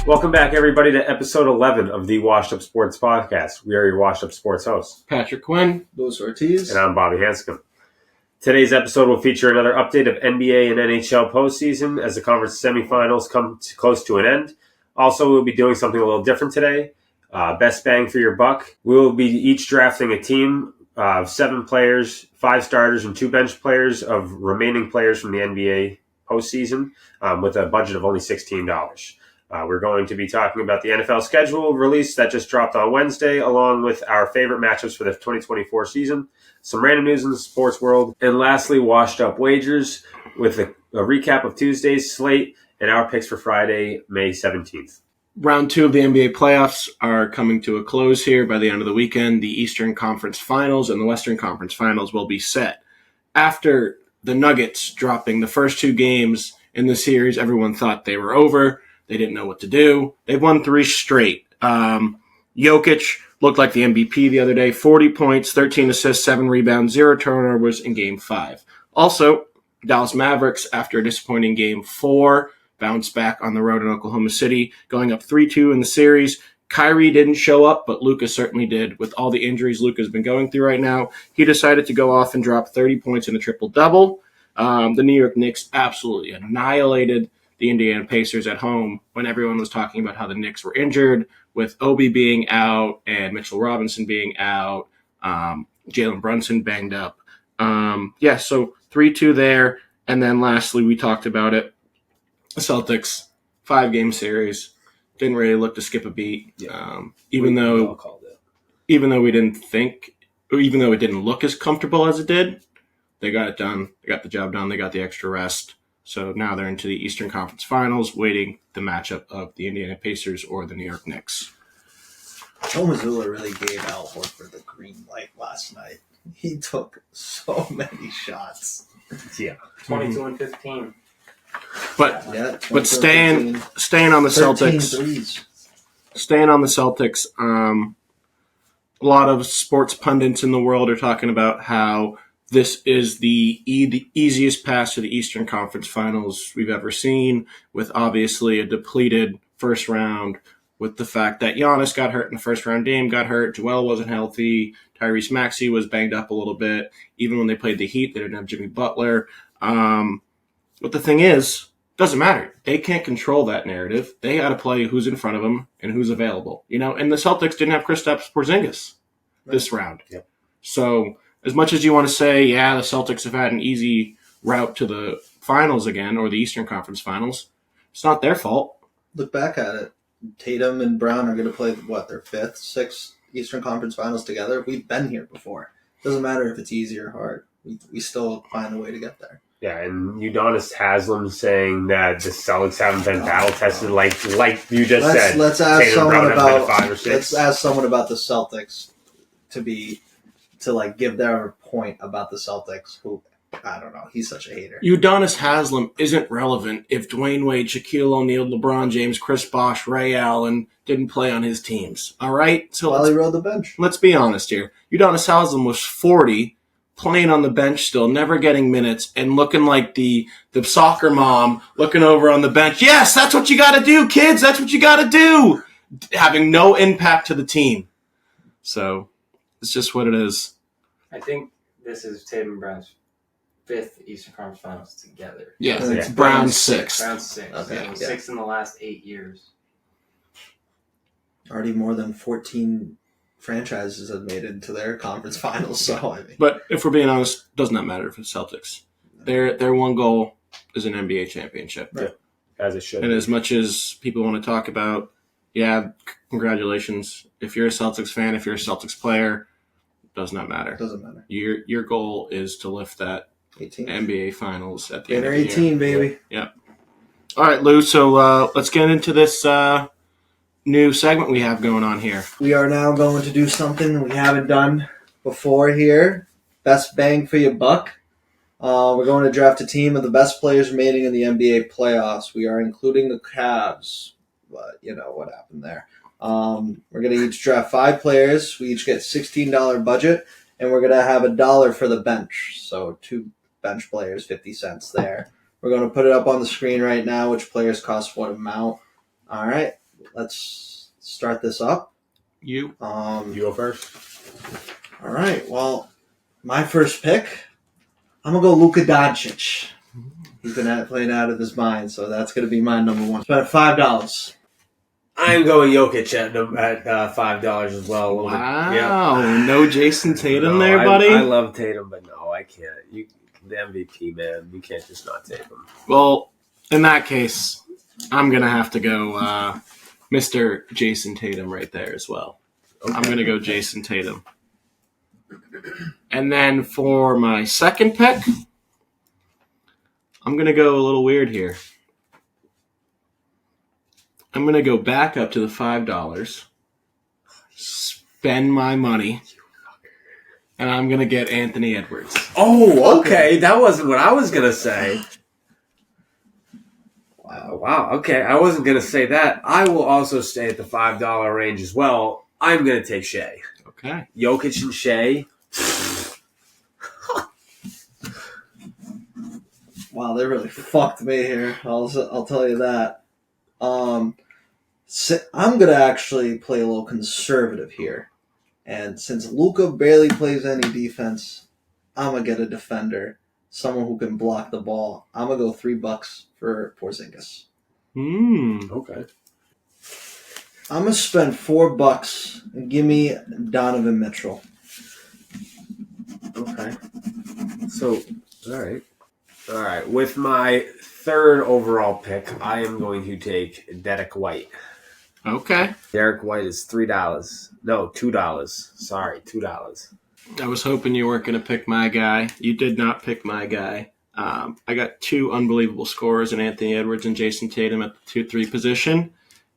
Welcome back, everybody, to episode 11 of the Washed Up Sports Podcast. We are your Washed Up Sports hosts. Patrick Quinn. Louis Ortiz. And I'm Bobby Hanscom. Today's episode will feature another update of NBA and NHL postseason as the conference semifinals come close to an end. Also, we'll be doing something a little different today. Best bang for your buck. We will be each drafting a team of 7 players, 5 starters, and 2 bench players of remaining players from the NBA postseason with a budget of only $16. We're going to be talking about the NFL schedule release that just dropped on Wednesday, along with our favorite matchups for the 2024 season, some random news in the sports world, and lastly, washed up wagers with a recap of Tuesday's slate and our picks for Friday, May 17th. Round 2 of the NBA playoffs are coming to a close here by the end of the weekend. The Eastern Conference Finals and the Western Conference Finals will be set. After the Nuggets dropping the first 2 games in the series, everyone thought they were over. They didn't know what to do. They've won 3 straight. Jokic looked like the MVP the other day. 40 points, 13 assists, 7 rebounds, 0 turnovers in Game 5. Also, Dallas Mavericks, after a disappointing Game 4, bounced back on the road in Oklahoma City, going up 3-2 in the series. Kyrie didn't show up, but Luka certainly did. With all the injuries Luka's been going through right now, he decided to go off and drop 30 points in a triple-double. The New York Knicks absolutely annihilated the Indiana Pacers at home when everyone was talking about how the Knicks were injured, with Obi being out and Mitchell Robinson being out, Jalen Brunson banged up. So 3-2 there. And then lastly, we talked about it. The Celtics, 5-game series, didn't really look to skip a beat. Even though we didn't think, or even though it didn't look as comfortable as it did, they got it done. They got the job done. They got the extra rest. So now they're into the Eastern Conference Finals, waiting the matchup of the Indiana Pacers or the New York Knicks. Joe Mazzulla really gave Al Horford the green light last night. He took so many shots. Yeah. 22 and 15. But staying on the Celtics. Staying on the Celtics, a lot of sports pundits in the world are talking about how this is the easiest pass to the Eastern Conference Finals we've ever seen, with obviously a depleted first round, with the fact that Giannis got hurt in the first round, Dame got hurt, Joel wasn't healthy, Tyrese Maxey was banged up a little bit. Even when they played the Heat, they didn't have Jimmy Butler. But the thing is, doesn't matter. They can't control that narrative. They got to play who's in front of them and who's available. And the Celtics didn't have Kristaps Porzingis this round. Yep. So as much as you want to say, the Celtics have had an easy route to the finals again, or the Eastern Conference Finals, it's not their fault. Look back at it. Tatum and Brown are going to play, their 5th, 6th Eastern Conference Finals together? We've been here before. Doesn't matter if it's easy or hard. We still find a way to get there. Yeah, and Udonis Haslem saying that the Celtics haven't been battle-tested like you just said. Let's ask Tatum someone about 5 or 6. Let's ask someone about the Celtics to give their point about the Celtics, who, I don't know, he's such a hater. Udonis Haslem isn't relevant if Dwayne Wade, Shaquille O'Neal, LeBron James, Chris Bosh, Ray Allen didn't play on his teams. All right? So he rode the bench. Let's be honest here. Udonis Haslem was 40, playing on the bench still, never getting minutes, and looking like the soccer mom looking over on the bench. Yes, that's what you got to do, kids. That's what you got to do. Having no impact to the team. So it's just what it is. I think this is Tatum and Brown's 5th Eastern Conference Finals together. Yeah, it's Brown's 6th. Brown's 6th. Okay. 6 in the last 8 years. Already more than 14 franchises have made it into their conference finals. So But if we're being honest, it does not matter for the Celtics. Their one goal is an NBA championship. Right. As it should. And as much as people want to talk about, congratulations. If you're a Celtics fan, if you're a Celtics player, does not matter. Doesn't matter. Your goal is to lift that 18. NBA Finals at the end Winner of the 18, year. baby. Yeah. All right, Lou. So let's get into this new segment we have going on here. We are now going to do something we haven't done before here. Best bang for your buck. We're going to draft a team of the best players remaining in the NBA playoffs. We are including the Cavs, but you know what happened there. We're going to each draft 5 players. We each get $16 budget, and we're going to have $1 for the bench. So 2 bench players, 50 cents there. We're going to put it up on the screen right now, which players cost what amount. All right, let's start this up. You go first. All right. Well, my first pick, I'm going to go Luka Doncic. He's been playing out of his mind, so that's going to be my number one. Spent $5. I'm going Jokic at $5 as well. Wow. No Jason Tatum No, there, buddy? I love Tatum, but no, I can't. The MVP, man. You can't just not take him. Well, in that case, I'm going to have to go Mr. Jason Tatum right there as well. Okay. I'm going to go Jason Tatum. And then for my second pick, I'm going to go a little weird here. I'm going to go back up to the $5, spend my money, and I'm going to get Anthony Edwards. Oh, okay. That wasn't what I was going to say. Wow. Okay. I wasn't going to say that. I will also stay at the $5 range as well. I'm going to take Shea. Okay. Jokic and Shea. Wow, they really fucked me here. I'll tell you that. I'm going to actually play a little conservative here. And since Luka barely plays any defense, I'm going to get a defender. Someone who can block the ball. I'm going to go $3 for Porzingis. Okay. I'm going to spend $4 and give me Donovan Mitchell. Okay. So, all right. With my third overall pick, I am going to take Derek White. Okay. Derek White is $3. No, $2. Sorry, $2. I was hoping you weren't going to pick my guy. You did not pick my guy. I got two unbelievable scorers in Anthony Edwards and Jason Tatum at the 2-3 position.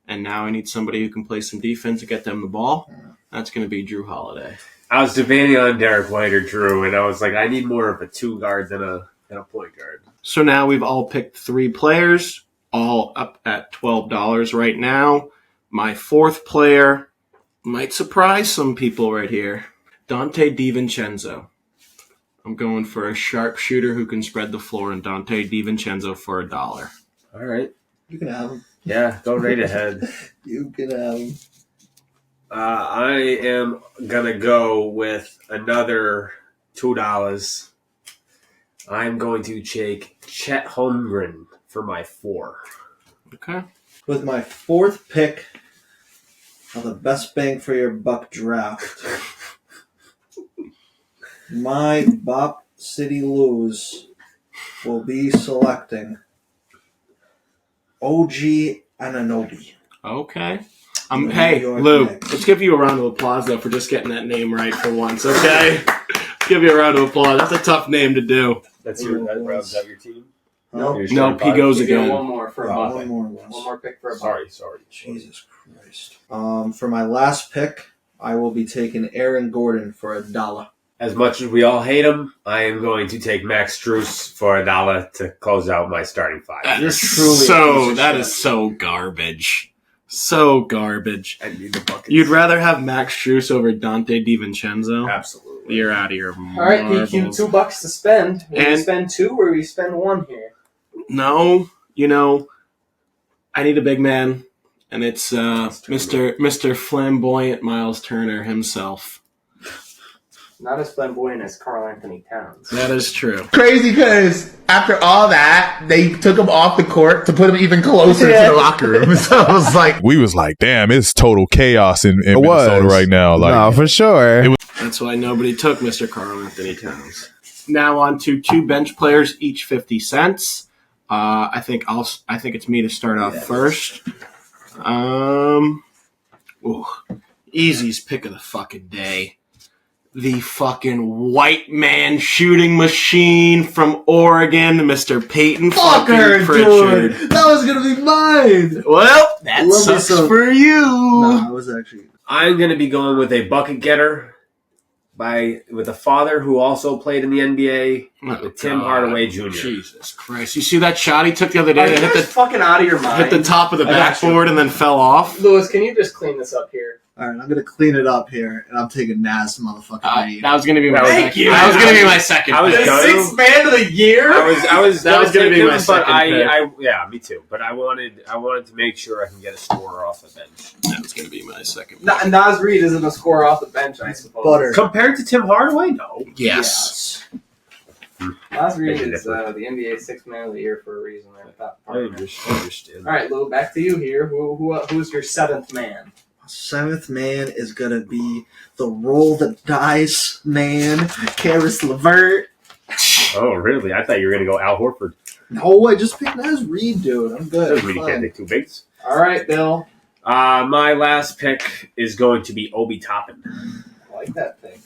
And now I need somebody who can play some defense and get them the ball. That's going to be Drew Holiday. I was debating on Derek White or Drew, and I was like, I need more of a two guard than a point guard. So now we've all picked 3 players, all up at $12 right now. My fourth player might surprise some people right here. Dante DiVincenzo. I'm going for a sharpshooter who can spread the floor, and Dante DiVincenzo for $1. All right. You can have him. Yeah, go right ahead. You can have him. I am going to go with another $2. I'm going to take Chet Holmgren for my 4. Okay. With my fourth pick of the best bang for your buck draft, my Bop City Lose will be selecting OG Anunoby. Okay. Hey, Lou, let's give you a round of applause, though, for just getting that name right for once, okay? Let's give you a round of applause. That's a tough name to do. That's your rounds out your team? No, Nope, he goes again. One more for a buck. one more. One more pick for a buck. Sorry. Jesus Christ. For my last pick, I will be taking Aaron Gordon for $1. As much as we all hate him, I am going to take Max Strus for $1 to close out my starting 5. That You're is truly so. a That piece of is so garbage. So garbage. I need the buckets. You'd rather have Max Strus over Dante DiVincenzo? Absolutely. You're out of your All right, marbles. PQ, $2 to spend. Will And- you spend 2 or will you spend 1 here? No, I need a big man, and it's Mr. Flamboyant Miles Turner himself. Not as flamboyant as Karl Anthony Towns. That is true. Crazy because after all that, they took him off the court to put him even closer to the locker room. So it was like, We was like, damn, it's total chaos in Minnesota right now. Like, No, for sure. That's why nobody took Mr. Karl Anthony Towns. Now on to 2 bench players, each 50 cents. I think it's me to start off first. Easy's pick of the fucking day. The fucking white man shooting machine from Oregon, Mr. Peyton fucking Pritchard. dude. That was going to be mine. Well, that Love me sucks some- for you. No, I was actually... I'm going to be going with a bucket getter with a father who also played in the NBA, with Tim Hardaway Jr. Jesus Christ. You see that shot he took the other Are day? you That guys hit fucking out of your mind? the top of the I got you. backboard and then fell off? Lewis, can you just clean this up here? All right, I'm gonna clean it up here, and I'm taking Nas motherfucking Reed. That was going to be my Thank second. you. That was going to be my second. I was pick. gonna- Sixth man of the year. I was That was gonna be my but second yeah, me too. But I wanted to make sure I can get a scorer off the bench. That was going to be my second. pick. Nas Reed isn't a scorer off the bench, I suppose. Butter. Compared to Tim Hardaway, no. Yes. Nas Reed Big is difference. the NBA Sixth Man of the Year for a reason. I understand. All right, Lou, back to you here. Who's your seventh man? Seventh man is gonna be the roll the dice man, Karis LeVert. Oh, really? I thought you were going to go Al Horford. No, I just picked Nas Reed, dude. I'm good. Doesn't mean you can't take two bigs. All right, Bill. My last pick is going to be Obi Toppin. I like that pick.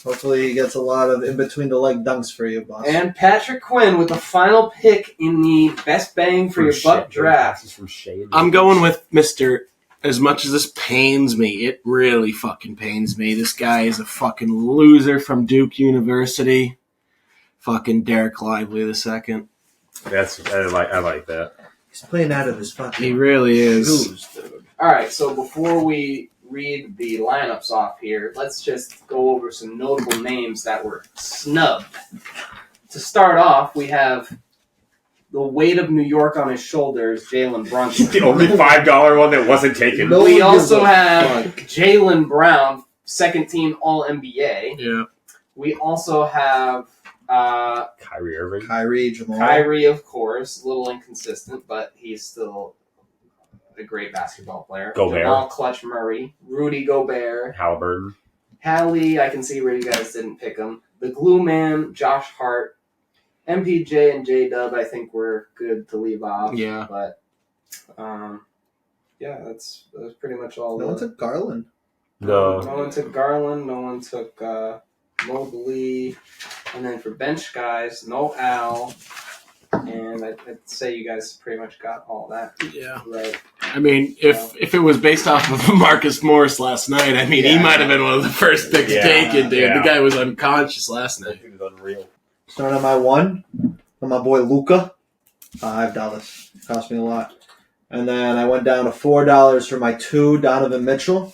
Hopefully, he gets a lot of in between the leg dunks for you, boss. And Patrick Quinn with the final pick in the best bang for your buck draft. From Shea. I'm going with Mr. As much as this pains me, it really fucking pains me. This guy is a fucking loser from Duke University. Fucking Derek Lively II. I like that. He's playing out of his fucking. He really is. shoes, dude. All right, so before we read the lineups off here, let's just go over some notable names that were snubbed. To start off, we have the weight of New York on his shoulders, Jalen Brunson. The only $5 one that wasn't taken. No. We one gives also a have fuck. Jalen Brown, second team All-NBA. Yeah. We also have Kyrie Irving. Kyrie, Jamal. Kyrie, of course, a little inconsistent, but he's still a great basketball player. Gobert. Jamal Clutch Murray, Rudy Gobert, Halliburton. Hallie. I can see where you guys didn't pick him. The Glue Man, Josh Hart, MPJ, and J Dub. I think we're good to leave off. Yeah. but yeah, that's pretty much all. No one took Garland. No. No one took Garland. No one took Mobley. And then for bench guys, no Al. And I'd say you guys pretty much got all that Yeah. right. I mean, if it was based off of Marcus Morris last night, I mean, he Yeah. might have been one of the first picks Yeah. taken, dude. Yeah. The guy was unconscious last night. It was unreal. Starting on my one, on my boy Luca, $5. Cost me a lot. And then I went down to $4 for my two, Donovan Mitchell.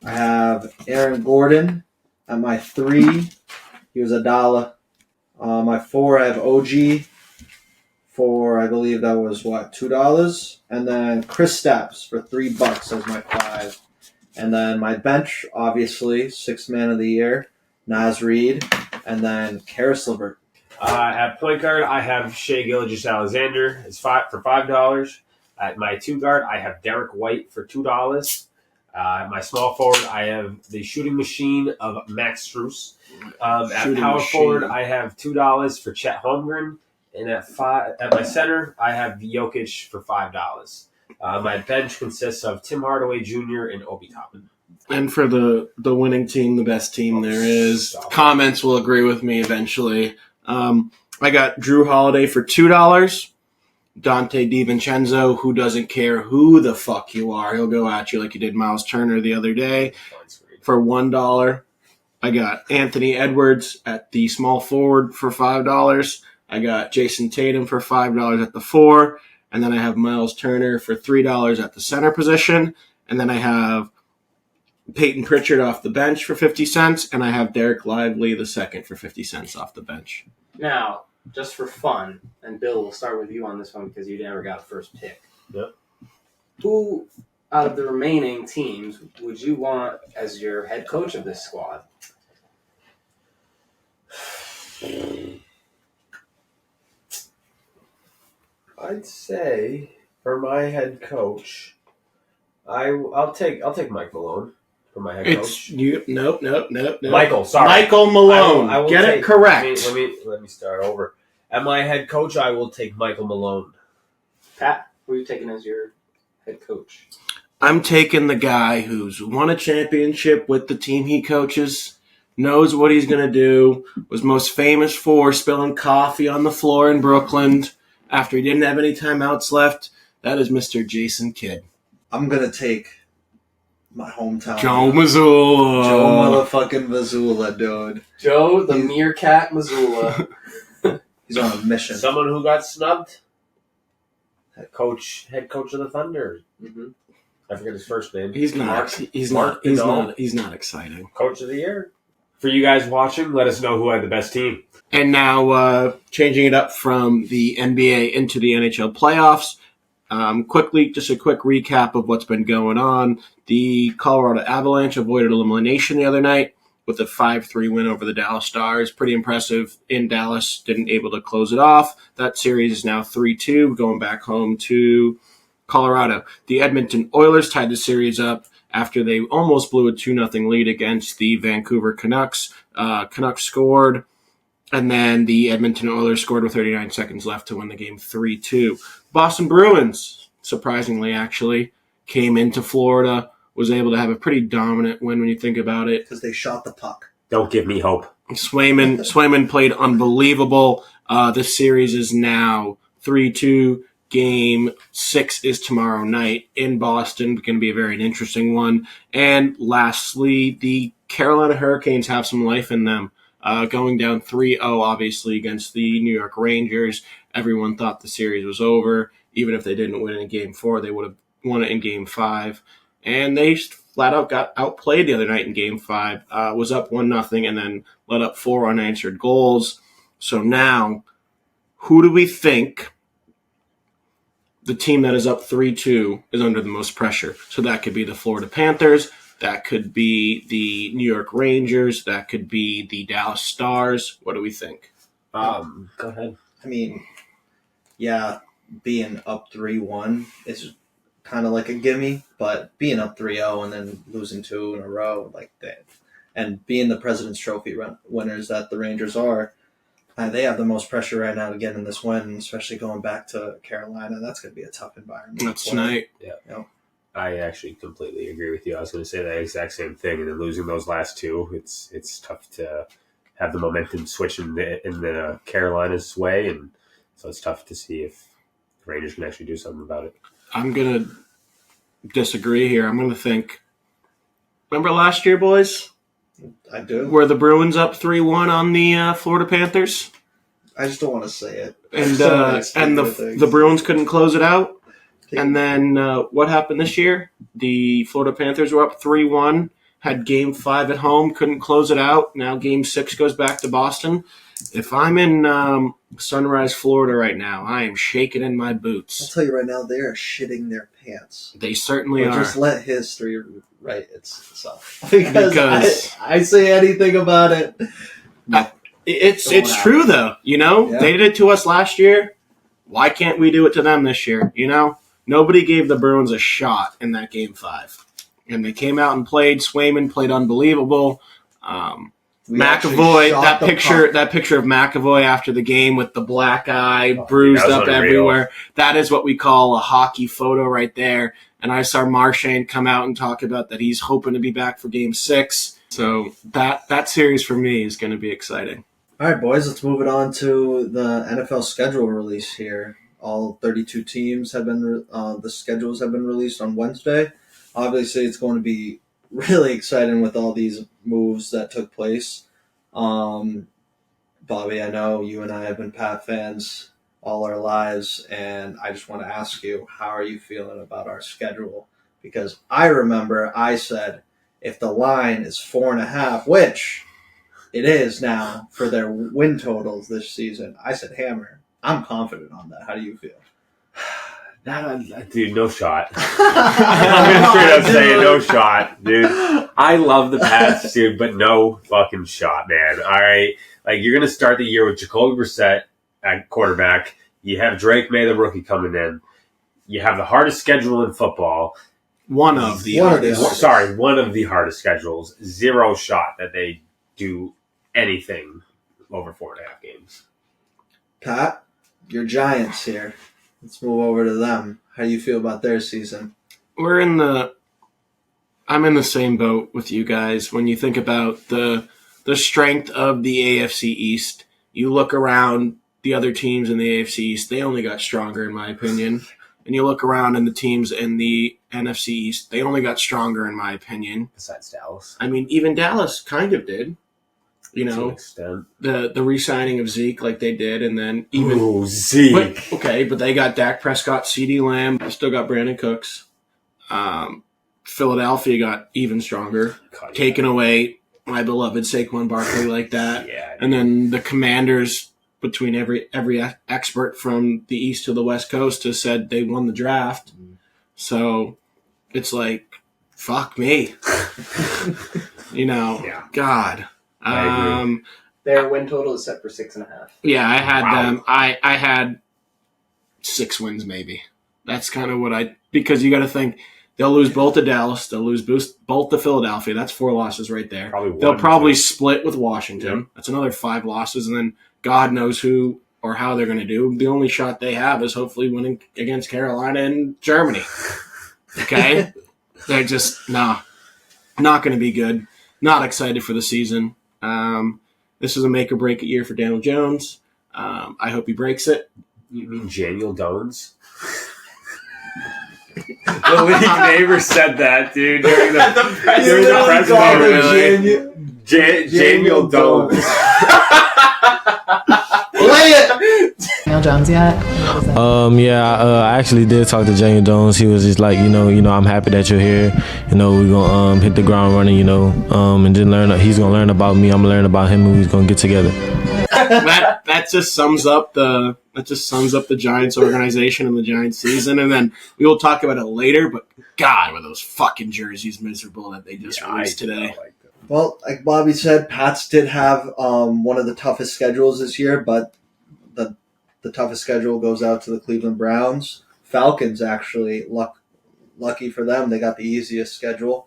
I have Aaron Gordon at my 3. He was $1. My 4, I have OG for, I believe that was $2. And then Chris Stapps for $3 as my 5. And then my bench, obviously, 6th man of the year, Nas Reed. And then Karis LeVert. At point guard, I have Shea Gilgeous-Alexander. It's for $5. At my 2 guard, I have Derek White for $2. At my small forward, I have the shooting machine of Max Strus. At Shooting power machine. forward, I have $2 for Chet Holmgren. And at my center, I have Jokic for $5. My bench consists of Tim Hardaway Jr. and Obi Toppin. And for the winning team, the best team there is. Solid. Comments will agree with me eventually. I got Drew Holiday for $2. Dante DiVincenzo, who doesn't care who the fuck you are. He'll go at you like he did Miles Turner the other day, for $1. I got Anthony Edwards at the small forward for $5. I got Jason Tatum for $5 at the 4. And then I have Miles Turner for $3 at the center position. And then I have Peyton Pritchard off the bench for 50 cents. And I have Derek Lively II for 50 cents off the bench. Now, just for fun, and Bill, we'll start with you on this one because you never got a first pick. Yep. Who out of the remaining teams would you want as your head coach of this squad? I'd say for my head coach, I'll take Mike Malone for my head It's coach. you. Nope. Michael, sorry. Michael Malone. I will Get take- it correct. Let me start over. At my head coach, I will take Michael Malone. Pat, who are you taking as your head coach? I'm taking the guy who's won a championship with the team he coaches, knows what he's going to do, was most famous for spilling coffee on the floor in Brooklyn after he didn't have any timeouts left. That is Mr. Jason Kidd. I'm going to take my hometown. Joe Mazzulla. Joe motherfucking Mazzulla, dude. Joe the Meerkat Missoula. He's on a mission. Someone who got snubbed. Head coach of the Thunder. Mm-hmm. I forget his first name. He's not. He's not exciting. Coach of the year. For you guys watching, let us know who had the best team. And now, changing it up from the NBA into the NHL playoffs. Quickly, just a quick recap of what's been going on. The Colorado Avalanche avoided elimination the other night with a 5-3 win over the Dallas Stars. Pretty impressive in Dallas. Didn't able to close it off. That series is now 3-2, going back home to Colorado. The Edmonton Oilers tied the series up after they almost blew a 2-0 lead against the Vancouver Canucks. Canucks scored, and then the Edmonton Oilers scored with 39 seconds left to win the game 3-2. Boston Bruins, surprisingly actually, came into Florida, was able to have a pretty dominant win when you think about it. Because they shot the puck. Don't give me hope. Swayman played unbelievable. This series is now 3-2. Game 6 is tomorrow night in Boston. Going to be a very interesting one. And lastly, the Carolina Hurricanes have some life in them. Going down 3-0, obviously, against the New York Rangers. Everyone thought the series was over. Even if they didn't win it in Game 4, they would have won it in Game 5. And they flat out got outplayed the other night in Game 5. Was up 1-0 and then let up 4 unanswered goals. So now, who do we think the team that is up 3-2 is under the most pressure? So that could be the Florida Panthers. That could be the New York Rangers. That could be the Dallas Stars. What do we think? Go ahead. I mean, yeah, being up 3-1 is kind of like a gimme, but being up 3-0 and then losing 2 in a row like that, and being the President's Trophy winners that the Rangers are, they have the most pressure right now to get in this win, especially going back to Carolina. That's going to be a tough environment. That's tonight. Yeah. You know? I actually completely agree with you. I was going to say that exact same thing, and then losing those last 2, it's tough to have the momentum switch in the Carolina's way, and so it's tough to see if the Rangers can actually do something about it. I'm going to disagree here. I'm going to think, remember last year, boys? I do. Were the Bruins up 3-1 on the Florida Panthers? I just don't want to say it. And So many the Bruins couldn't close it out? And then what happened this year? The Florida Panthers were up 3-1, had Game 5 at home, couldn't close it out. Now Game 6 goes back to Boston. If I'm in Sunrise, Florida right now, I am shaking in my I'll boots. tell you right now, they are shitting their pants. They certainly But are. just let history write itself. Because I say anything about it. It's true, though. You know, Yeah. They did it to us last year. Why can't we do it to them this year? You know, nobody gave the Bruins a shot in that Game 5. And they came out and played. Swayman played unbelievable. We actually McAvoy, shot that the picture puck. of McAvoy after the game with the black eye, bruised that was up unreal. everywhere. That is what we call a hockey photo right there. And I saw Marchand come out and talk about that he's hoping to be back for Game 6. So that series for me is going to be exciting. All right, boys, let's move it on to the NFL schedule release here. All 32 teams have been, the schedules have been released on Wednesday. Obviously, it's going to be really exciting with all these moves that took place. Bobby, I know you and I have been Pat fans all our lives, and I just want to ask you, how are you feeling about our schedule? Because I remember I said, if the line is 4.5, which it is now for their win totals this season, I said hammer. I'm confident on that. How do you feel? Dude, no shot. I'm going to straight up say no shot, dude. I love the Pats, dude, but no fucking shot, man. All right? Like, you're going to start the year with Jacoby Brissett at quarterback. You have Drake May, the rookie, coming in. You have the hardest schedule in football. One of the hardest schedules. Zero shot that they do anything over 4.5 games. Pat, your Giants here. Let's move over to them. How do you feel about their season? I'm in the same boat with you guys. When you think about the strength of the AFC East, you look around the other teams in the AFC East, they only got stronger, in my opinion. And you look around in the teams in the NFC East, they only got stronger, in my opinion. Besides Dallas. I mean, even Dallas kind of did. You To an know, extent. the re-signing of Zeke like they did, and then even Ooh, Zeke. but they got Dak Prescott, CeeDee Lamb, still got Brandon Cooks. Philadelphia got even stronger, taking away my beloved Saquon Barkley like that. Yeah, and then the Commanders, between every expert from the East to the West Coast, has said they won the draft. So it's like, fuck me. God. I agree. Their win total is set for 6.5. Yeah, I had them. I had 6 wins maybe. That's kind of what because you got to think they'll lose both to Dallas, they'll lose both to Philadelphia. That's 4 losses right there. They'll probably split with Washington. Yep. That's another 5 losses, and then God knows who or how they're going to do. The only shot they have is hopefully winning against Carolina and Germany. Okay? They're just not going to be good. Not excited for the season. This is a make or break year for Daniel Jones. I hope he breaks it. You mean Daniel Jones? The league neighbor said that, dude, during the press conference. Daniel Jones. Play it! Daniel Jones yet? I actually did talk to Daniel Jones. He was just like, I'm happy that you're here. We're gonna hit the ground running, and then he's gonna learn about me. I'm gonna learn about him, and we're gonna get together. That just sums up the Giants organization and the Giants season, and then we will talk about it later. But God, were those fucking jerseys miserable that they just released today? Well, like Bobby said, Pats did have one of the toughest schedules this year, but the toughest schedule goes out to the Cleveland Browns. Falcons, actually, lucky for them, they got the easiest schedule.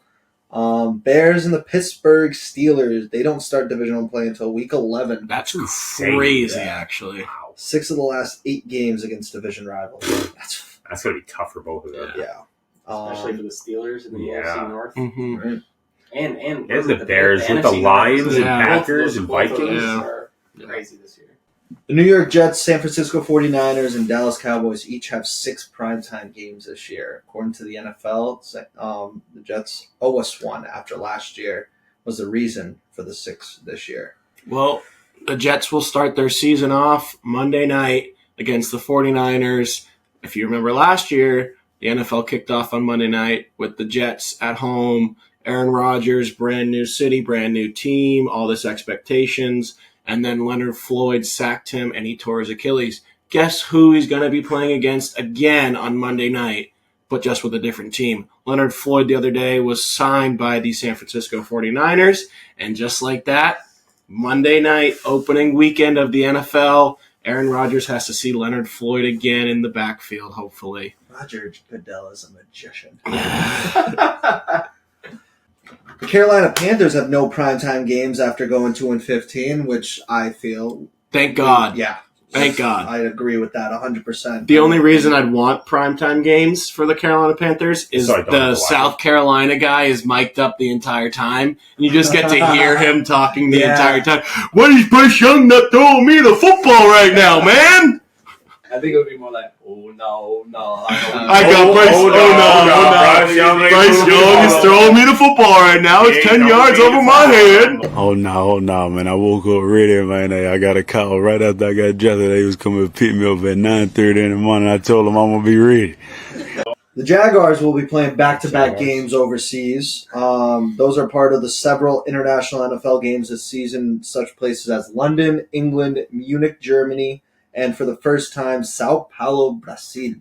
Bears and the Pittsburgh Steelers, they don't start divisional play until week 11. That's crazy, actually. Wow. 6 of the last 8 games against division rivals. That's going to be tough for both of them. Yeah. Especially for the Steelers in the AFC North. Mm-hmm. Right. And the Bears with the Lions and Packers and Vikings. Are crazy this year. The New York Jets, San Francisco 49ers, and Dallas Cowboys each have 6 primetime games this year. According to the NFL, the Jets' OS1 after last year was the reason for the 6 this year. Well, the Jets will start their season off Monday night against the 49ers. If you remember last year, the NFL kicked off on Monday night with the Jets at home. Aaron Rodgers, brand new city, brand new team, all this expectations. And then Leonard Floyd sacked him and he tore his Achilles. Guess who he's going to be playing against again on Monday night, but just with a different team? Leonard Floyd the other day was signed by the San Francisco 49ers. And just like that, Monday night, opening weekend of the NFL, Aaron Rodgers has to see Leonard Floyd again in the backfield, hopefully. Roger Goodell is a magician. The Carolina Panthers have no primetime games after going 2-15, which I feel... Thank God. Yeah. Thank God. I agree with that 100%. The only reason I'd want primetime games for the Carolina Panthers is the South Carolina guy is mic'd up the entire time, and you just get to hear him talking the entire time. What is Bryce Young not throwing me the football right now, man? I think it would be more like, oh no. I got Bryce Young is throwing me the football right now. It's 10 yards over my head. Oh no, man. I woke up ready, man. I got a call right after I got dressed. They was coming to pick me up at 9:30 in the morning. I told them I'm going to be ready. The Jaguars will be playing back-to-back games overseas. Those are part of the several international NFL games this season, such places as London, England, Munich, Germany, and for the first time, Sao Paulo, Brazil.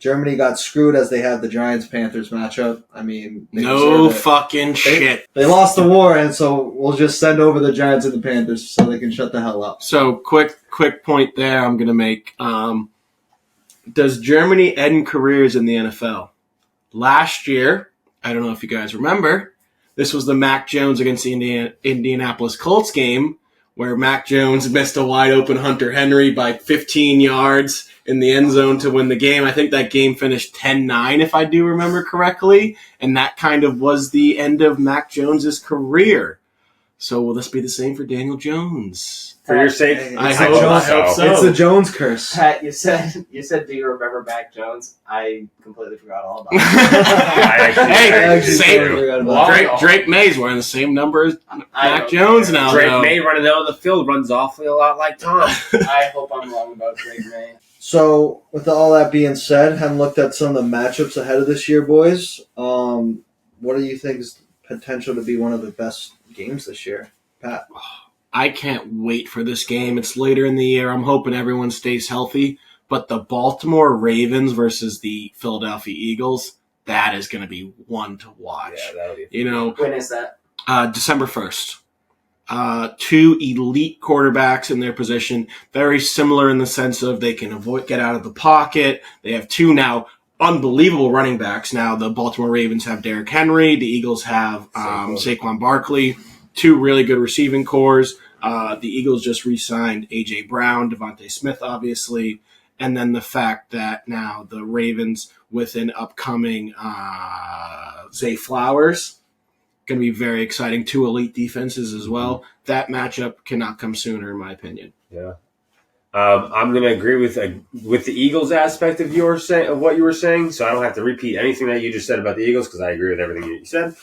Germany got screwed as they had the Giants-Panthers matchup. I mean, no fucking shit. They lost the war, and so we'll just send over the Giants and the Panthers so they can shut the hell up. So, quick point there I'm going to make. Does Germany end careers in the NFL? Last year, I don't know if you guys remember, this was the Mac Jones against the Indianapolis Colts game, where Mac Jones missed a wide-open Hunter Henry by 15 yards in the end zone to win the game. I think that game finished 10-9, if I do remember correctly, and that kind of was the end of Mac Jones's career. So will this be the same for Daniel Jones? For your sake, I hope so. It's the Jones curse. Pat, you said, do you remember Mac Jones? I completely forgot all about it. Drake May's wearing the same number as Mac Jones now. Drake May running out on the field runs awfully a lot like Tom. I hope I'm wrong about Drake May. So, with all that being said, having looked at some of the matchups ahead of this year, boys, what do you think is potential to be one of the best games this year, Pat? I can't wait for this game. It's later in the year. I'm hoping everyone stays healthy. But the Baltimore Ravens versus the Philadelphia Eagles, that is going to be one to watch. Yeah, that'll be. When is that? December 1st. Two elite quarterbacks in their position, very similar in the sense of they can get out of the pocket. They have two now unbelievable running backs. Now the Baltimore Ravens have Derrick Henry. The Eagles have Saquon Barkley. Two really good receiving cores. The Eagles just re-signed A.J. Brown, Devontae Smith, obviously. And then the fact that now the Ravens with an upcoming Zay Flowers, going to be very exciting. Two elite defenses as well. That matchup cannot come sooner, in my opinion. Yeah. I'm going to agree with the Eagles aspect of what you were saying, so I don't have to repeat anything that you just said about the Eagles because I agree with everything that you said.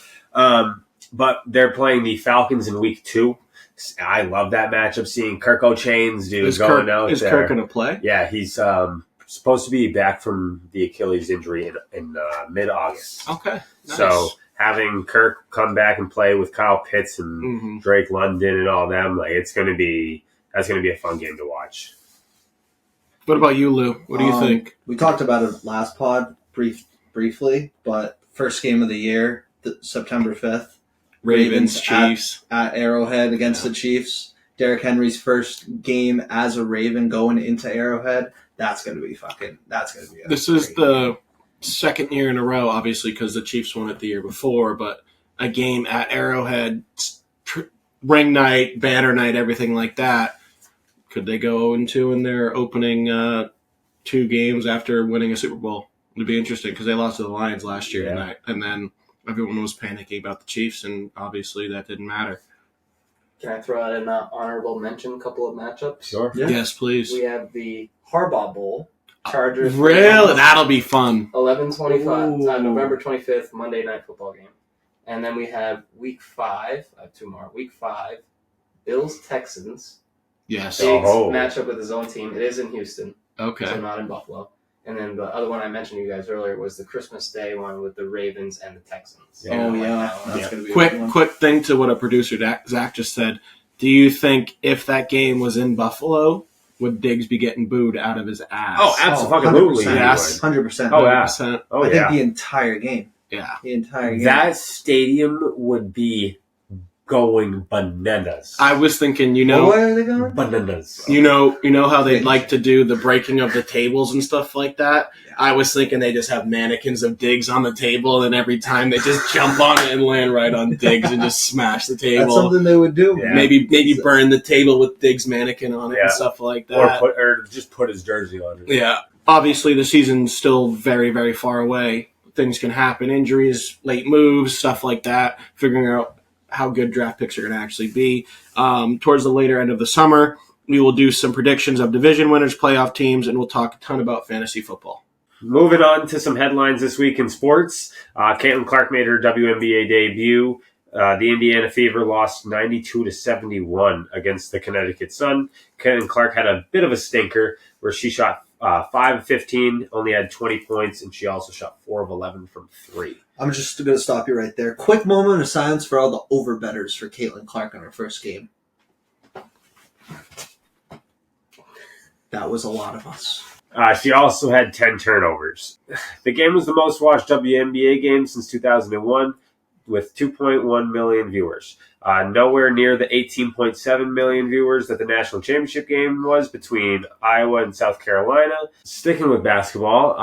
But they're playing the Falcons in week 2. I love that matchup, seeing Kirk O'Chains going out there. Is Kirk going to play? Yeah, he's supposed to be back from the Achilles injury in mid-August. Okay, nice. So having Kirk come back and play with Kyle Pitts and Drake London and all them, that's going to be a fun game to watch. What about you, Lou? What do you think? We talked about it last pod briefly, but first game of the year, September 5th. Ravens Chiefs at Arrowhead against the Chiefs. Derrick Henry's first game as a Raven going into Arrowhead. That's going to be This is the second year in a row, obviously, because the Chiefs won it the year before, but a game at Arrowhead, ring night, banner night, everything like that. Could they go 0-2 in their opening 2 games after winning a Super Bowl? It'd be interesting because they lost to the Lions last year, and then everyone was panicking about the Chiefs, and obviously that didn't matter. Can I throw out an honorable mention, couple of matchups? Sure. Yeah. Yes, please. We have the Harbaugh Bowl. Chargers. Really? That'll be fun. 11:25, November 25th, Monday Night Football game. And then we have Week 5. I have 2 more. Week 5, Bills-Texans. Yes. Biggs matchup with his own team. It is in Houston. Okay. So not in Buffalo. And then the other one I mentioned to you guys earlier was the Christmas Day one with the Ravens and the Texans. That's going to be a good one. Quick thing to what a producer, Zach, just said. Do you think if that game was in Buffalo, would Diggs be getting booed out of his ass? Oh, absolutely. 100%. Oh, yeah. 100%. I think the entire game. Yeah. The entire game. That stadium would be going bananas. I was thinking, What are they going? Bananas. You know how they like to do the breaking of the tables and stuff like that? Yeah. I was thinking they just have mannequins of Diggs on the table, and every time they just jump on it and land right on Diggs and just smash the table. That's something they would do. Yeah. Maybe burn the table with Diggs' mannequin on it and stuff like that. Or just put his jersey on it. Yeah. Obviously, the season's still very, very far away. Things can happen. Injuries, late moves, stuff like that. Figuring out how good draft picks are going to actually be. Towards the later end of the summer, we will do some predictions of division winners, playoff teams, and we'll talk a ton about fantasy football. Moving on to some headlines this week in sports. Caitlin Clark made her WNBA debut. The Indiana Fever lost 92-71 against the Connecticut Sun. Caitlin Clark had a bit of a stinker where she shot 5 of 15, only had 20 points, and she also shot 4 of 11 from 3. I'm just going to stop you right there. Quick moment of silence for all the overbettors for Caitlin Clark on her first game. That was a lot of us. She also had 10 turnovers. The game was the most watched WNBA game since 2001 with 2.1 million viewers. Nowhere near the 18.7 million viewers that the national championship game was between Iowa and South Carolina. Sticking with basketball,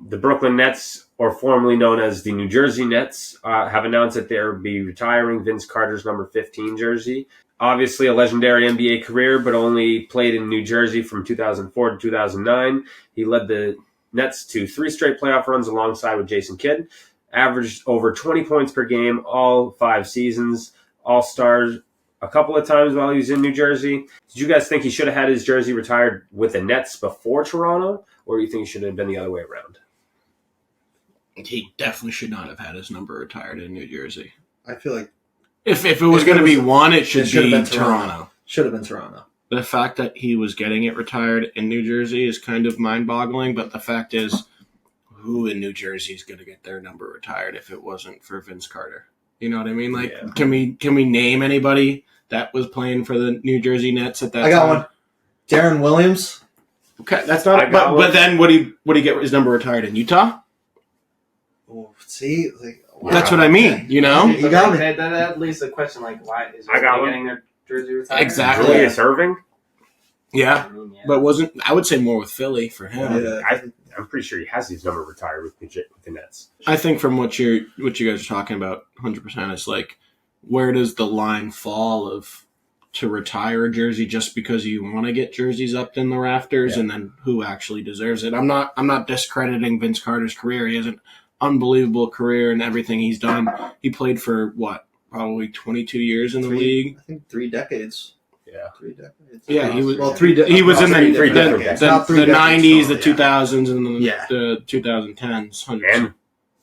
the Brooklyn Nets, or formerly known as the New Jersey Nets, have announced that they'll be retiring Vince Carter's number 15 jersey. Obviously a legendary NBA career, but only played in New Jersey from 2004 to 2009. He led the Nets to 3 straight playoff runs alongside with Jason Kidd. Averaged over 20 points per game all 5 seasons. All-Stars a couple of times while he was in New Jersey. Did you guys think he should have had his jersey retired with the Nets before Toronto, or do you think he should have been the other way around? He definitely should not have had his number retired in New Jersey. I feel like if it was going to be one, it should be Toronto. Should have been Toronto. The fact that he was getting it retired in New Jersey is kind of mind-boggling, but the fact is, who in New Jersey is going to get their number retired if it wasn't for Vince Carter. You know what I mean? Like, can we name anybody that was playing for the New Jersey Nets at that time? I got one. Darren Williams. Okay, that's not. But then would he get his number retired in Utah? Oh, see, like, wow. That's what I mean. You know, you got me. That leads to the question, like, why is I got getting their jersey retired? Exactly. Julius Irving. Yeah, but I would say more with Philly for him. Yeah. I'm pretty sure he has his number retired with the Nets. I think from what you guys are talking about, 100%, it's like, where does the line fall to retire a jersey just because you want to get jerseys up in the rafters, and then who actually deserves it? I'm not discrediting Vince Carter's career. He has an unbelievable career and everything he's done. He played for probably 22 years in the league. I think 3 decades. Yeah, 3 decades. Yeah, he was. Well, he was in the 90s, the decades, 2000s, and the 2010s. And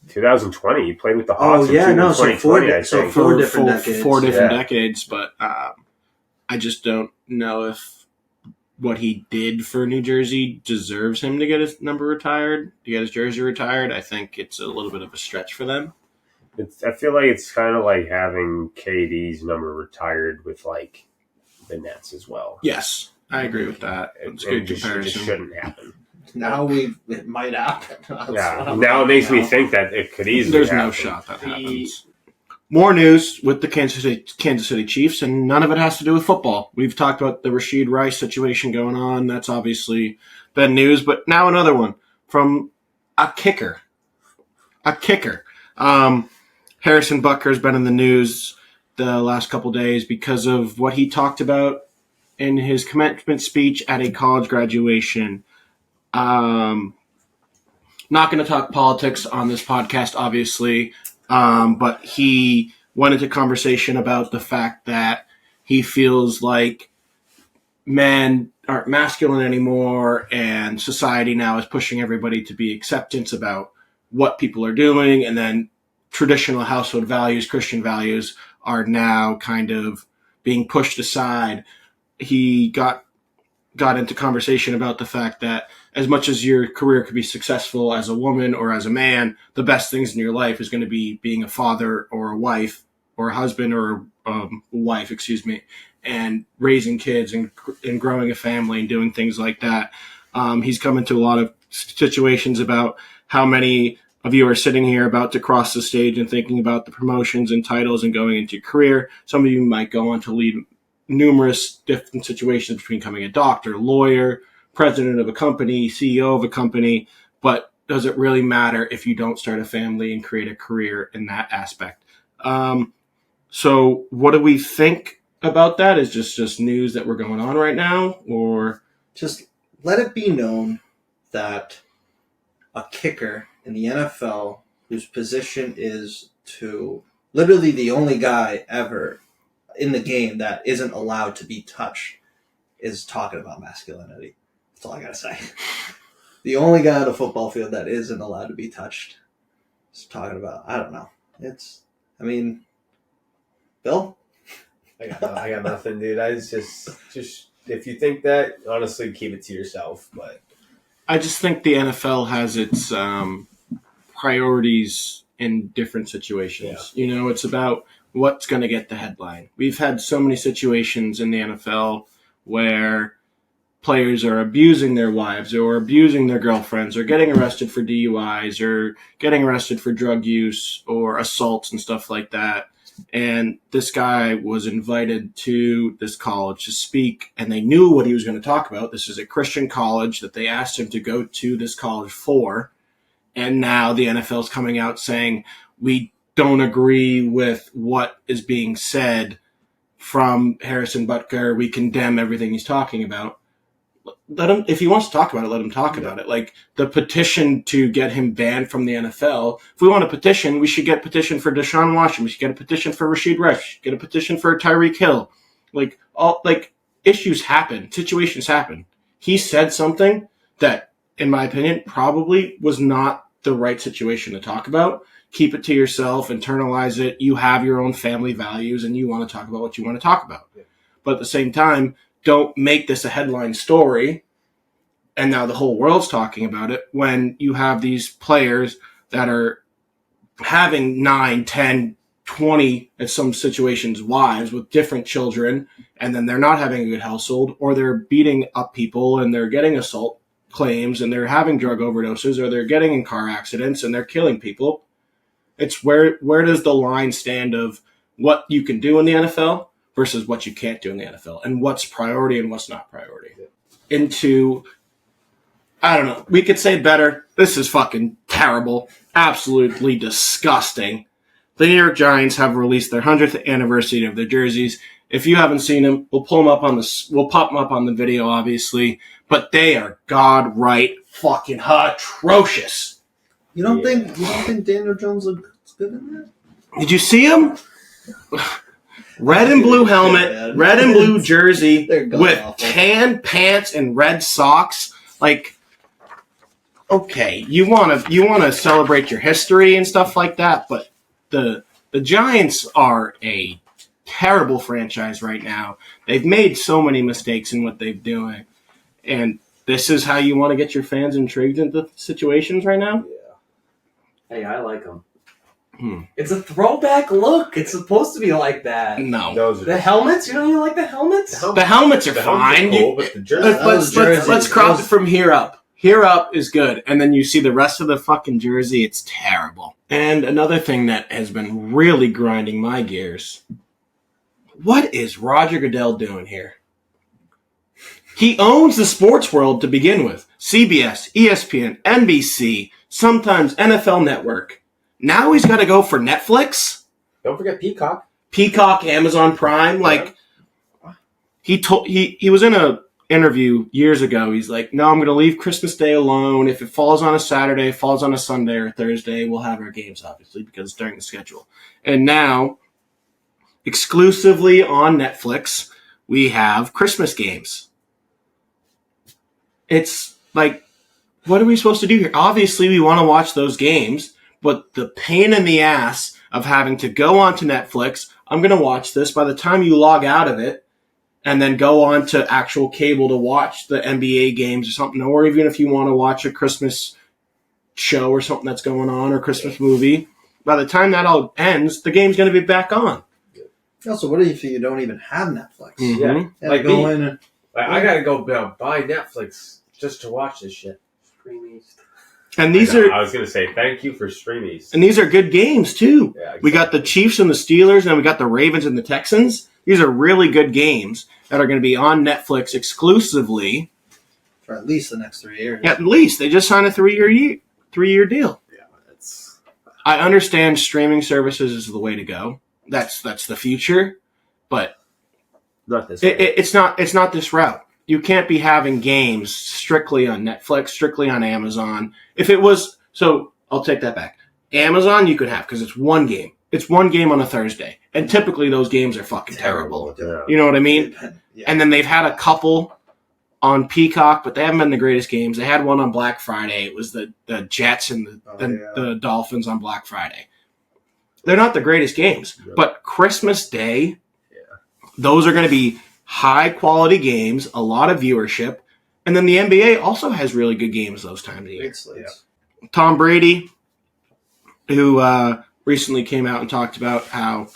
2020, he played with the Hawks. Oh yeah, no, so 2020, four different decades. 4 different decades, but I just don't know if what he did for New Jersey deserves him to get his number retired, to get his jersey retired. I think it's a little bit of a stretch for them. I feel like it's kind of like having KD's number retired with like the Nets as well. Yes, I agree with that. It's a good comparison. It just shouldn't happen. Now it might happen. Now it makes me think that it could easily There's happen. no shot that happens. More news with the Kansas City Chiefs, and none of it has to do with football. We've talked about the Rashid Rice situation going on. That's obviously been news, but now another one from a kicker. Harrison Butker has been in the news the last couple days because of what he talked about in his commencement speech at a college graduation. Not going to talk politics on this podcast, obviously, but he went into conversation about the fact that he feels like men aren't masculine anymore, and society now is pushing everybody to be acceptance about what people are doing, and then traditional household values, Christian values, are now kind of being pushed aside. He got into conversation about the fact that as much as your career could be successful as a woman or as a man, the best things in your life is going to be being a father or a wife or a husband or a wife, and raising kids and growing a family and doing things like that. He's come into a lot of situations about how many of you are sitting here about to cross the stage and thinking about the promotions and titles and going into your career. Some of you might go on to lead numerous different situations between becoming a doctor, lawyer, president of a company, CEO of a company, but does it really matter if you don't start a family and create a career in that aspect? So what do we think about that? Is just news that we're going on right now, or just let it be known that a kicker in the NFL whose position is to literally the only guy ever in the game that isn't allowed to be touched is talking about masculinity. That's all I gotta say. The only guy on the football field that isn't allowed to be touched is talking about, I don't know. Bill? I got nothing, dude. I just if you think that, honestly, keep it to yourself. But I just think the NFL has its priorities in different situations. Yeah. You know, it's about what's going to get the headline. We've had so many situations in the NFL where players are abusing their wives or abusing their girlfriends or getting arrested for DUIs or getting arrested for drug use or assaults and stuff like that. And this guy was invited to this college to speak, and they knew what he was going to talk about. This is a Christian college that they asked him to go to this college for. And now the NFL is coming out saying, we don't agree with what is being said from Harrison Butker. We condemn everything he's talking about. Let him, if he wants to talk about it, let him talk about it. Like the petition to get him banned from the NFL. If we want a petition, we should get a petition for Deshaun Watson. We should get a petition for Rashid Rice. We should get a petition for Tyreek Hill. Issues happen. Situations happen. He said something that, in my opinion, probably was not the right situation to talk about. Keep it to yourself, internalize it. You have your own family values and you want to talk about what you want to talk about. Yeah. But at the same time, don't make this a headline story and now the whole world's talking about it, when you have these players that are having 9, 10, 20, in some situations, wives with different children, and then they're not having a good household, or they're beating up people and they're getting assault claims and they're having drug overdoses, or they're getting in car accidents and they're killing people. It's where does the line stand of what you can do in the NFL versus what you can't do in the NFL, and what's priority and what's not priority. Into, I don't know, we could say better. This is fucking terrible. Absolutely disgusting. The New York Giants have released their 100th anniversary of their jerseys. If you haven't seen them, we'll pop them up on the video, obviously. But they are godright fucking atrocious. You don't think Daniel Jones looks good in that? Did you see him? Red and blue helmet, red and blue jersey with tan pants and red socks. Like, okay, you want to celebrate your history and stuff like that, but the Giants are a terrible franchise right now. They've made so many mistakes in what they're doing, and this is how you want to get your fans intrigued into situations right now? Yeah. Hey, I like them. It's a throwback look. It's supposed to be like that. No. The helmets? You don't even like the helmets? The helmets are fine. Cool, but the jersey, let's cross it from here up. Here up is good. And then you see the rest of the fucking jersey. It's terrible. And another thing that has been really grinding my gears. What is Roger Goodell doing here? He owns the sports world to begin with. CBS, ESPN, NBC, sometimes NFL Network. Now he's got to go for Netflix. Don't forget Peacock. Peacock, Amazon Prime. Like, he was in a interview years ago. He's like, no, I'm going to leave Christmas Day alone. If it falls on a Saturday, falls on a Sunday or Thursday, we'll have our games, obviously, because it's during the schedule. And now, exclusively on Netflix, we have Christmas games. It's like, what are we supposed to do here? Obviously, we want to watch those games. But the pain in the ass of having to go onto Netflix, I'm going to watch this. By the time you log out of it and then go on to actual cable to watch the NBA games or something, or even if you want to watch a Christmas show or something that's going on or Christmas movie, by the time that all ends, the game's going to be back on. Also, what if you don't even have Netflix? Mm-hmm. Yeah, like go in and, I got to go buy Netflix just to watch this shit. And I was going to say, thank you for streaming. And these are good games, too. Yeah, exactly. We got the Chiefs and the Steelers, and we got the Ravens and the Texans. These are really good games that are going to be on Netflix exclusively. For at least the next 3 years. Yeah, at least. They just signed a three-year deal. Yeah, that's. I understand streaming services is the way to go. That's the future. But not this it's not this route. You can't be having games strictly on Netflix, strictly on Amazon. If it was, so I'll take that back. Amazon you could have because it's one game. It's one game on a Thursday. And typically those games are fucking terrible. Yeah. You know what I mean? Yeah. And then they've had a couple on Peacock, but they haven't been the greatest games. They had one on Black Friday. It was the Jets and the Dolphins on Black Friday. They're not the greatest games. Yeah. But Christmas Day, those are going to be high-quality games, a lot of viewership, and then the NBA also has really good games those times of year. Yeah. Tom Brady, who recently came out and talked about how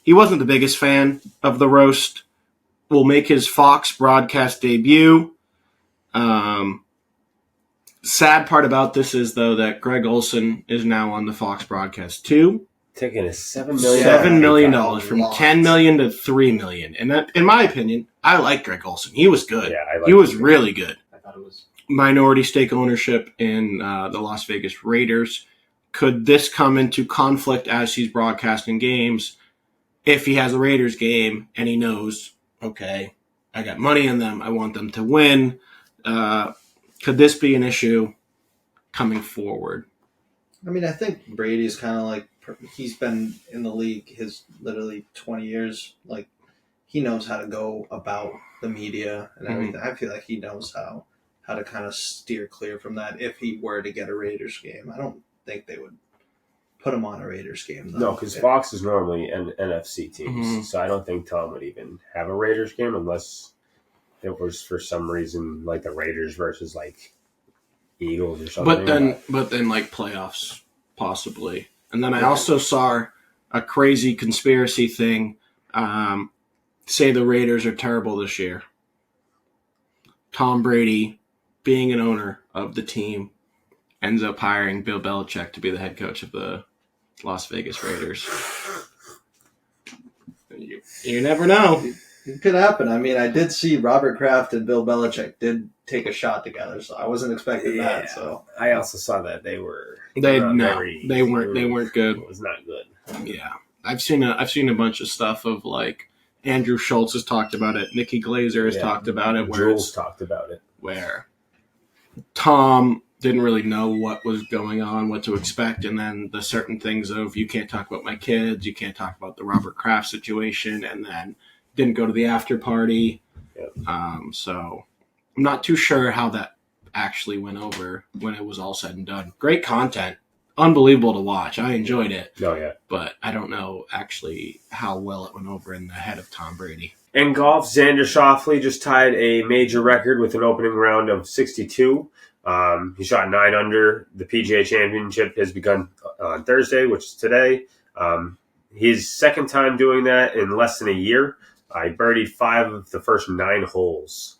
he wasn't the biggest fan of the roast, will make his Fox broadcast debut. Sad part about this is, though, that Greg Olson is now on the Fox broadcast, too. Taking a $7 million from $10 million to $3 million, and that, in my opinion, I like Greg Olson. He was good. Yeah, he was really good. I thought it was minority stake ownership in the Las Vegas Raiders. Could this come into conflict as he's broadcasting games? If he has a Raiders game and he knows, okay, I got money in them, I want them to win. Could this be an issue coming forward? I mean, I think Brady's kind of like, he's been in the league his literally 20 years. Like, he knows how to go about the media and everything. Mm-hmm. I feel like he knows how to kind of steer clear from that if he were to get a Raiders game. I don't think they would put him on a Raiders game, though. No, because Fox is normally an NFC teams, so I don't think Tom would even have a Raiders game unless it was for some reason like the Raiders versus like Eagles or something. But then like playoffs possibly. And then I also saw a crazy conspiracy thing. Say the Raiders are terrible this year. Tom Brady, being an owner of the team, ends up hiring Bill Belichick to be the head coach of the Las Vegas Raiders. You never know. It could happen. I mean, I did see Robert Kraft and Bill Belichick did take a shot together, so I wasn't expecting that. So I also saw that they weren't good. It was not good. Yeah, I've seen a bunch of stuff of like Andrew Schultz has talked about it, Nikki Glazer has talked about it, Jules talked about it, where Tom didn't really know what was going on, what to expect, and then the certain things of you can't talk about my kids, you can't talk about the Robert Kraft situation, and then didn't go to the after party. Yep. So I'm not too sure how that actually went over when it was all said and done. Great content. Unbelievable to watch. I enjoyed it. Oh, yeah. But I don't know actually how well it went over in the head of Tom Brady. In golf, Xander Schauffele just tied a major record with an opening round of 62. He shot 9 under. The PGA Championship has begun on Thursday, which is today. His second time doing that in less than a year. I birdied 5 of the first 9 holes.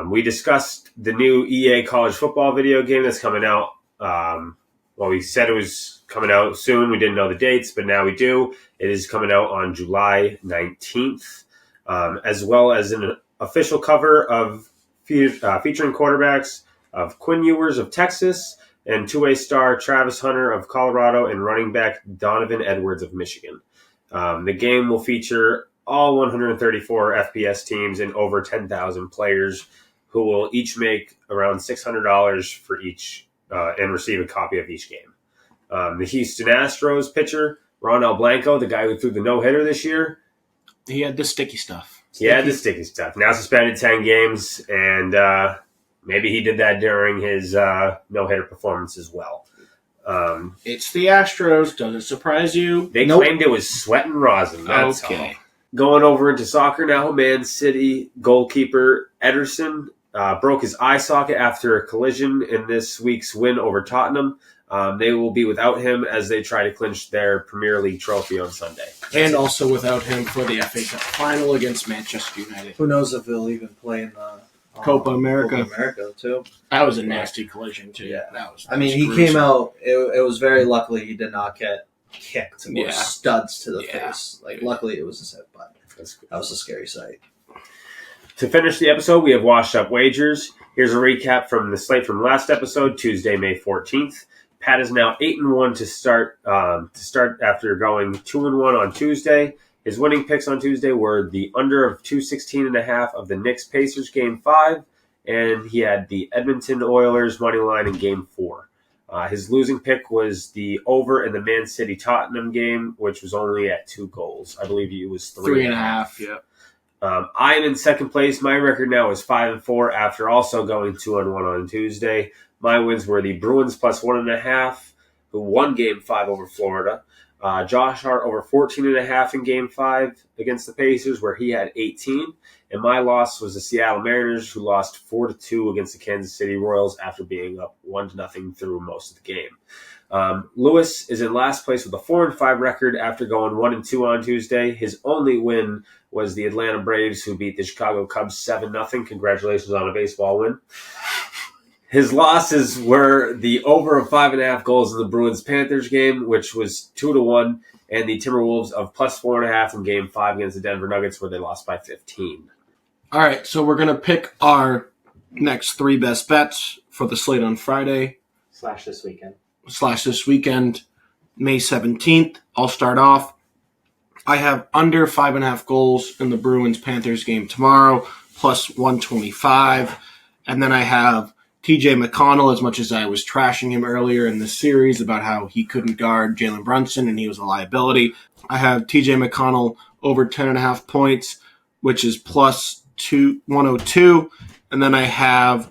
We discussed the new EA college football video game that's coming out. We said it was coming out soon. We didn't know the dates, but now we do. It is coming out on July 19th, as well as an official cover of featuring quarterbacks of Quinn Ewers of Texas and two-way star Travis Hunter of Colorado and running back Donovan Edwards of Michigan. The game will feature all 134 FBS teams and over 10,000 players who will each make around $600 for each and receive a copy of each game. The Houston Astros pitcher, Ronel Blanco, the guy who threw the no-hitter this year. He had the sticky stuff. The sticky stuff. Now suspended 10 games, and maybe he did that during his no-hitter performance as well. It's the Astros. Does it surprise you? They claimed it was sweat and rosin. That's okay. All. Going over into soccer now, Man City goalkeeper Ederson broke his eye socket after a collision in this week's win over Tottenham. They will be without him as they try to clinch their Premier League trophy on Sunday. And also without him for the FA Cup final against Manchester United. Who knows if he'll even play in the Copa America. Copa America, too. That was a nasty collision, too. Yeah. That was he gruesome. came out, it was very luckily he did not get kicked or studs to the face. Luckily it was his head, but that was a scary sight. To finish the episode, we have washed up wagers. Here's a recap from the slate from last episode, Tuesday, May 14th. Pat is now 8-1 to start after going 2-1 on Tuesday. His winning picks on Tuesday were the under of 216.5 of the Knicks Pacers Game 5, and he had the Edmonton Oilers money line in Game 4. His losing pick was the over in the Man City Tottenham game, which was only at 2 goals. I believe it was 3.5. Yeah. I'm in second place. My record now is 5-4 after also going 2-1 on Tuesday. My wins were the Bruins plus 1.5, who won Game 5 over Florida. Josh Hart over 14.5 in Game 5 against the Pacers, where he had 18. And my loss was the Seattle Mariners, who lost 4-2 against the Kansas City Royals after being up 1-0 through most of the game. Lewis is in last place with a 4-5 record after going 1-2 on Tuesday. His only win was the Atlanta Braves, who beat the Chicago Cubs 7-0. Congratulations on a baseball win. His losses were the over of 5.5 goals in the Bruins-Panthers game, which was 2-1, and the Timberwolves of plus 4.5 in Game 5 against the Denver Nuggets, where they lost by 15. All right, so we're going to pick our next 3 best bets for the slate on Friday. / this weekend. / this weekend, May 17th. I'll start off. I have under 5.5 goals in the Bruins-Panthers game tomorrow, plus 125. And then I have TJ McConnell, as much as I was trashing him earlier in this series about how he couldn't guard Jalen Brunson and he was a liability. I have TJ McConnell over 10.5 points, which is plus 102. And then I have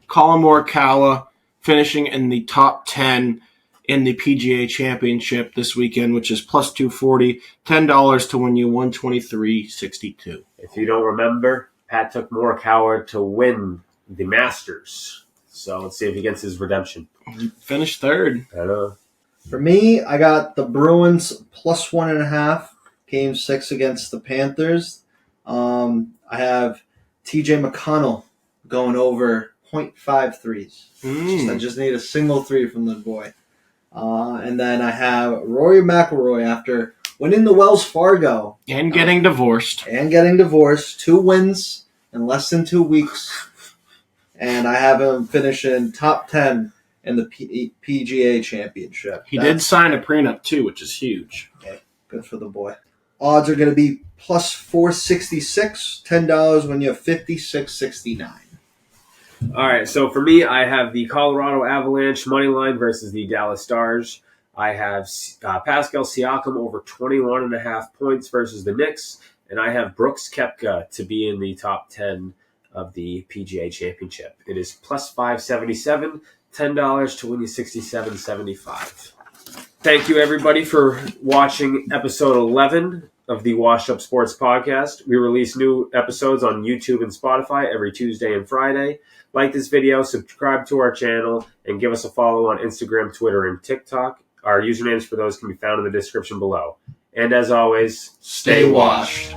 Colin Morikawa finishing in the top 10 in the PGA Championship this weekend, which is plus 240, $10 to win you $123.62. If you don't remember, Pat took Morikawa to win the Masters. So let's see if he gets his redemption. Finished third. I don't know. For me, I got the Bruins plus 1.5, Game 6 against the Panthers. I have TJ McConnell going over 0.5 threes. I just need a single three from the boy. And then I have Rory McIlroy after winning the Wells Fargo. And getting divorced. 2 wins in less than 2 weeks. And I have him finishing top 10 in the PGA Championship. He did sign a prenup, too, which is huge. Okay, good for the boy. Odds are going to be plus 466, $10 when you have 56.69. All right, so for me, I have the Colorado Avalanche money line versus the Dallas Stars. I have Pascal Siakam over 21.5 points versus the Knicks, and I have Brooks Koepka to be in the top 10 of the PGA Championship. It is plus 577, $10 to win you 67.75. Thank you, everybody, for watching episode 11 of the Washed Up Sports Podcast. We release new episodes on YouTube and Spotify every Tuesday and Friday. Like this video, subscribe to our channel, and give us a follow on Instagram, Twitter, and TikTok. Our usernames for those can be found in the description below. And as always, Stay washed.